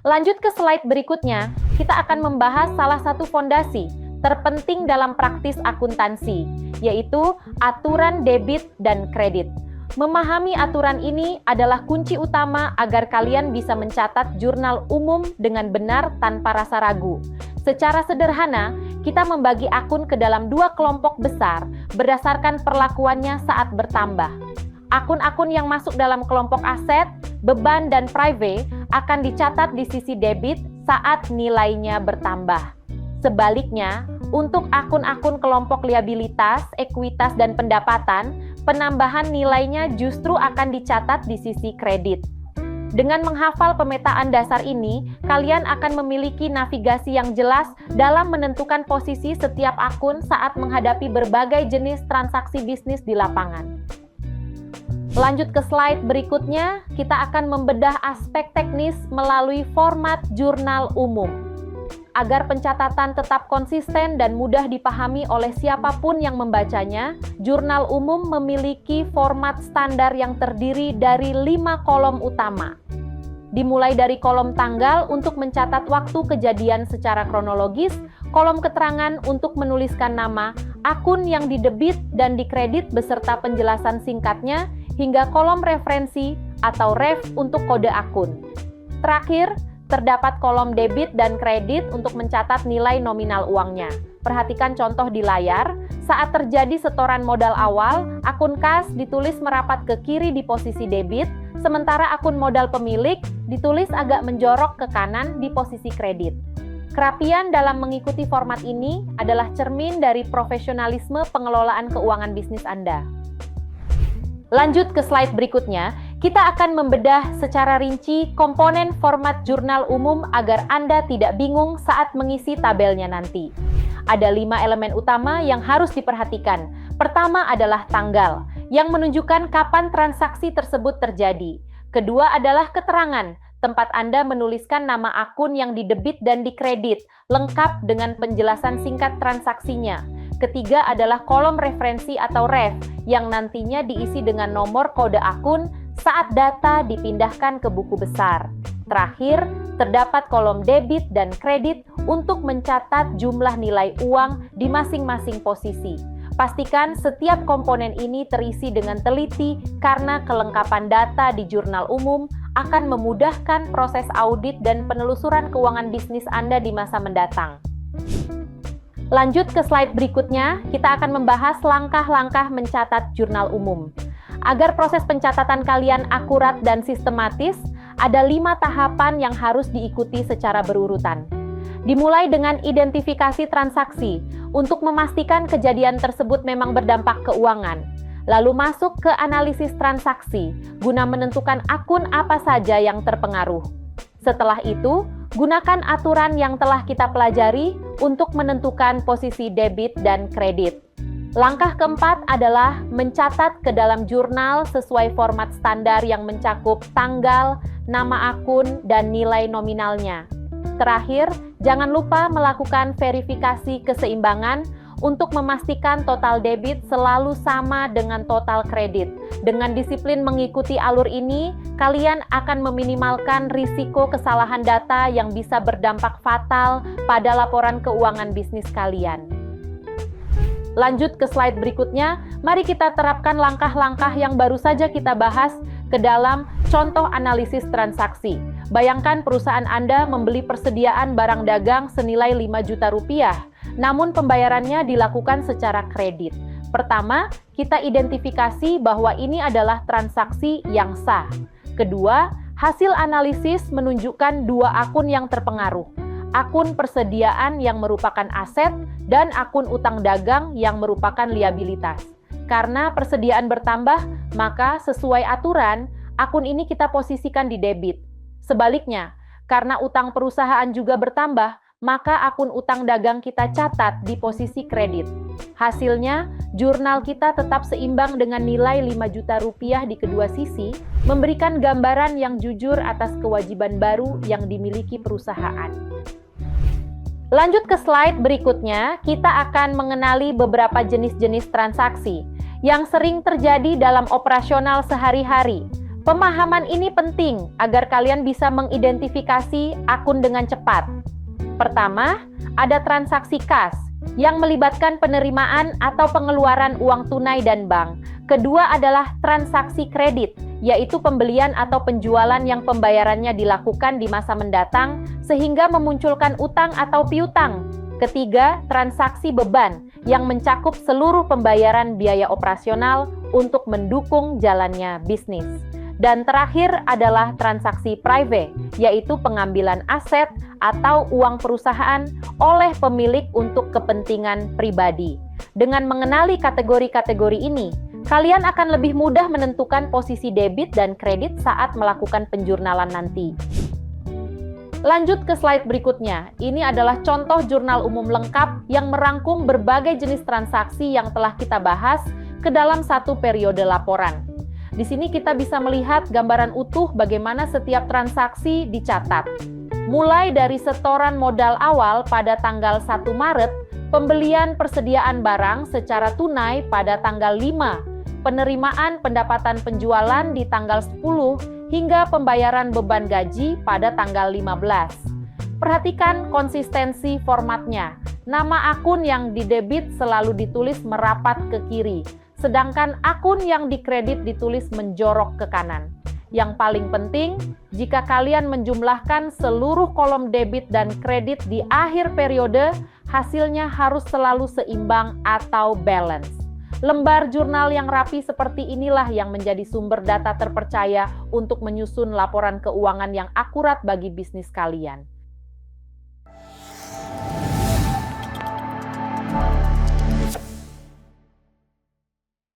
Lanjut ke slide berikutnya, kita akan membahas salah satu fondasi terpenting dalam praktis akuntansi, yaitu aturan debit dan kredit. Memahami aturan ini adalah kunci utama agar kalian bisa mencatat jurnal umum dengan benar tanpa rasa ragu. Secara sederhana, kita membagi akun ke dalam dua kelompok besar berdasarkan perlakuannya saat bertambah. Akun-akun yang masuk dalam kelompok aset, beban, dan private akan dicatat di sisi debit saat nilainya bertambah. Sebaliknya, untuk akun-akun kelompok liabilitas, ekuitas, dan pendapatan, penambahan nilainya justru akan dicatat di sisi kredit. Dengan menghafal pemetaan dasar ini, kalian akan memiliki navigasi yang jelas dalam menentukan posisi setiap akun saat menghadapi berbagai jenis transaksi bisnis di lapangan. Lanjut ke slide berikutnya, kita akan membedah aspek teknis melalui format jurnal umum. Agar pencatatan tetap konsisten dan mudah dipahami oleh siapapun yang membacanya, jurnal umum memiliki format standar yang terdiri dari 5 kolom utama. Dimulai dari kolom tanggal untuk mencatat waktu kejadian secara kronologis, kolom keterangan untuk menuliskan nama, akun yang didebit dan dikredit beserta penjelasan singkatnya, hingga kolom referensi atau ref untuk kode akun. Terakhir, terdapat kolom debit dan kredit untuk mencatat nilai nominal uangnya. Perhatikan contoh di layar. Saat terjadi setoran modal awal, akun kas ditulis merapat ke kiri di posisi debit, sementara akun modal pemilik ditulis agak menjorok ke kanan di posisi kredit. Kerapian dalam mengikuti format ini adalah cermin dari profesionalisme pengelolaan keuangan bisnis Anda. Lanjut ke slide berikutnya, kita akan membedah secara rinci komponen format jurnal umum agar Anda tidak bingung saat mengisi tabelnya nanti. Ada 5 elemen utama yang harus diperhatikan. Pertama adalah tanggal, yang menunjukkan kapan transaksi tersebut terjadi. Kedua adalah keterangan, tempat Anda menuliskan nama akun yang didebit dan dikredit, lengkap dengan penjelasan singkat transaksinya. Ketiga adalah kolom referensi atau ref, yang nantinya diisi dengan nomor kode akun saat data dipindahkan ke buku besar. Terakhir, terdapat kolom debit dan kredit untuk mencatat jumlah nilai uang di masing-masing posisi. Pastikan setiap komponen ini terisi dengan teliti karena kelengkapan data di jurnal umum akan memudahkan proses audit dan penelusuran keuangan bisnis Anda di masa mendatang. Lanjut ke slide berikutnya, kita akan membahas langkah-langkah mencatat jurnal umum. Agar proses pencatatan kalian akurat dan sistematis, ada 5 tahapan yang harus diikuti secara berurutan. Dimulai dengan identifikasi transaksi untuk memastikan kejadian tersebut memang berdampak keuangan. Lalu masuk ke analisis transaksi guna menentukan akun apa saja yang terpengaruh. Setelah itu, gunakan aturan yang telah kita pelajari untuk menentukan posisi debit dan kredit. Langkah keempat adalah mencatat ke dalam jurnal sesuai format standar yang mencakup tanggal, nama akun, dan nilai nominalnya. Terakhir, jangan lupa melakukan verifikasi keseimbangan untuk memastikan total debit selalu sama dengan total kredit. Dengan disiplin mengikuti alur ini, kalian akan meminimalkan risiko kesalahan data yang bisa berdampak fatal pada laporan keuangan bisnis kalian. Lanjut ke slide berikutnya, mari kita terapkan langkah-langkah yang baru saja kita bahas ke dalam contoh analisis transaksi. Bayangkan perusahaan Anda membeli persediaan barang dagang senilai 5 juta rupiah, namun pembayarannya dilakukan secara kredit. Pertama, kita identifikasi bahwa ini adalah transaksi yang sah. Kedua, hasil analisis menunjukkan 2 akun yang terpengaruh. Akun persediaan yang merupakan aset dan akun utang dagang yang merupakan liabilitas. Karena persediaan bertambah, maka sesuai aturan, akun ini kita posisikan di debit. Sebaliknya, karena utang perusahaan juga bertambah, maka akun utang dagang kita catat di posisi kredit. Hasilnya, jurnal kita tetap seimbang dengan nilai 5 juta rupiah di kedua sisi, memberikan gambaran yang jujur atas kewajiban baru yang dimiliki perusahaan. Lanjut ke slide berikutnya, kita akan mengenali beberapa jenis-jenis transaksi yang sering terjadi dalam operasional sehari-hari. Pemahaman ini penting agar kalian bisa mengidentifikasi akun dengan cepat. Pertama, ada transaksi kas yang melibatkan penerimaan atau pengeluaran uang tunai dan bank. Kedua adalah transaksi kredit, yaitu pembelian atau penjualan yang pembayarannya dilakukan di masa mendatang sehingga memunculkan utang atau piutang. Ketiga, transaksi beban yang mencakup seluruh pembayaran biaya operasional untuk mendukung jalannya bisnis. Dan terakhir adalah transaksi private, yaitu pengambilan aset atau uang perusahaan oleh pemilik untuk kepentingan pribadi. Dengan mengenali kategori-kategori ini, kalian akan lebih mudah menentukan posisi debit dan kredit saat melakukan penjurnalan nanti. Lanjut ke slide berikutnya. Ini adalah contoh jurnal umum lengkap yang merangkum berbagai jenis transaksi yang telah kita bahas ke dalam satu periode laporan. Di sini kita bisa melihat gambaran utuh bagaimana setiap transaksi dicatat. Mulai dari setoran modal awal pada tanggal 1 Maret, pembelian persediaan barang secara tunai pada tanggal 5, penerimaan pendapatan penjualan di tanggal 10, hingga pembayaran beban gaji pada tanggal 15. Perhatikan konsistensi formatnya. Nama akun yang didebit selalu ditulis merapat ke kiri, sedangkan akun yang dikredit ditulis menjorok ke kanan. Yang paling penting, jika kalian menjumlahkan seluruh kolom debit dan kredit di akhir periode, hasilnya harus selalu seimbang atau balance. Lembar jurnal yang rapi seperti inilah yang menjadi sumber data terpercaya untuk menyusun laporan keuangan yang akurat bagi bisnis kalian.